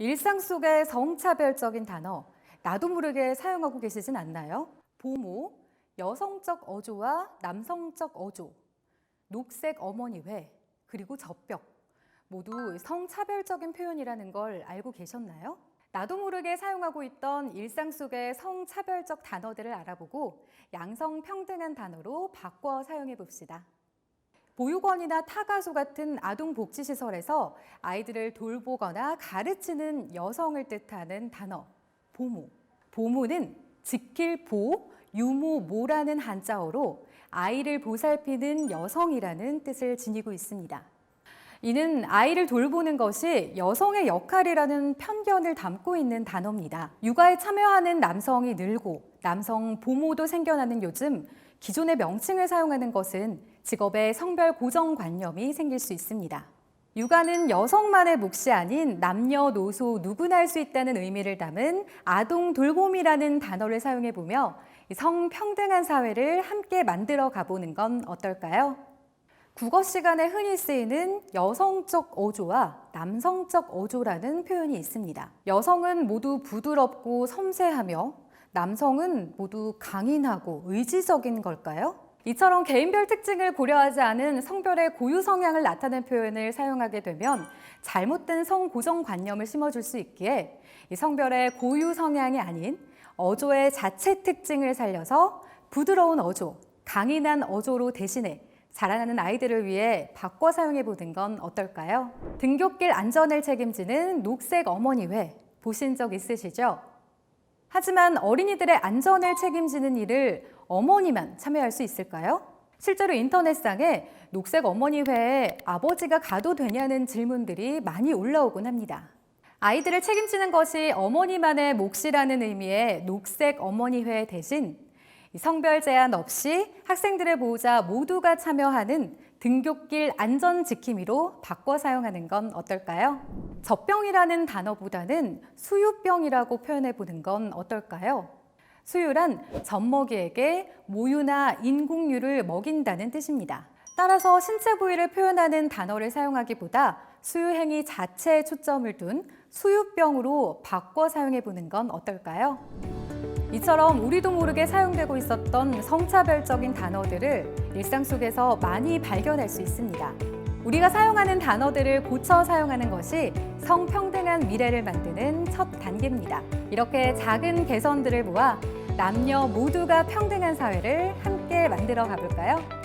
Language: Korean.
일상 속의 성차별적인 단어, 나도 모르게 사용하고 계시진 않나요? 보모, 여성적 어조와 남성적 어조, 녹색 어머니회, 그리고 젖벽, 모두 성차별적인 표현이라는 걸 알고 계셨나요? 나도 모르게 사용하고 있던 일상 속의 성차별적 단어들을 알아보고 양성평등한 단어로 바꿔 사용해 봅시다. 보육원이나 타가소 같은 아동복지시설에서 아이들을 돌보거나 가르치는 여성을 뜻하는 단어, 보모. 보모는 지킬 보, 유모 모라는 한자어로 아이를 보살피는 여성이라는 뜻을 지니고 있습니다. 이는 아이를 돌보는 것이 여성의 역할이라는 편견을 담고 있는 단어입니다. 육아에 참여하는 남성이 늘고 남성 보모도 생겨나는 요즘 기존의 명칭을 사용하는 것은 직업의 성별 고정관념이 생길 수 있습니다. 육아는 여성만의 몫이 아닌 남녀노소 누구나 할 수 있다는 의미를 담은 아동 돌봄이라는 단어를 사용해보며 성평등한 사회를 함께 만들어 가보는 건 어떨까요? 국어 시간에 흔히 쓰이는 여성적 어조와 남성적 어조라는 표현이 있습니다. 여성은 모두 부드럽고 섬세하며 남성은 모두 강인하고 의지적인 걸까요? 이처럼 개인별 특징을 고려하지 않은 성별의 고유 성향을 나타낸 표현을 사용하게 되면 잘못된 성고정관념을 심어줄 수 있기에 이 성별의 고유 성향이 아닌 어조의 자체 특징을 살려서 부드러운 어조, 강인한 어조로 대신해 자라나는 아이들을 위해 바꿔 사용해보는 건 어떨까요? 등굣길 안전을 책임지는 녹색 어머니회 보신 적 있으시죠? 하지만 어린이들의 안전을 책임지는 일을 어머니만 참여할 수 있을까요? 실제로 인터넷상에 녹색 어머니회에 아버지가 가도 되냐는 질문들이 많이 올라오곤 합니다. 아이들을 책임지는 것이 어머니만의 몫이라는 의미의 녹색 어머니회 대신 성별 제한 없이 학생들의 보호자 모두가 참여하는 등굣길 안전지킴이로 바꿔 사용하는 건 어떨까요? 젖병이라는 단어보다는 수유병이라고 표현해보는 건 어떨까요? 수유란 젖먹이에게 모유나 인공유를 먹인다는 뜻입니다. 따라서 신체 부위를 표현하는 단어를 사용하기보다 수유 행위 자체에 초점을 둔 수유병으로 바꿔 사용해보는 건 어떨까요? 이처럼 우리도 모르게 사용되고 있었던 성차별적인 단어들을 일상 속에서 많이 발견할 수 있습니다. 우리가 사용하는 단어들을 고쳐 사용하는 것이 성평등한 미래를 만드는 첫 단계입니다. 이렇게 작은 개선들을 모아 남녀 모두가 평등한 사회를 함께 만들어 가볼까요?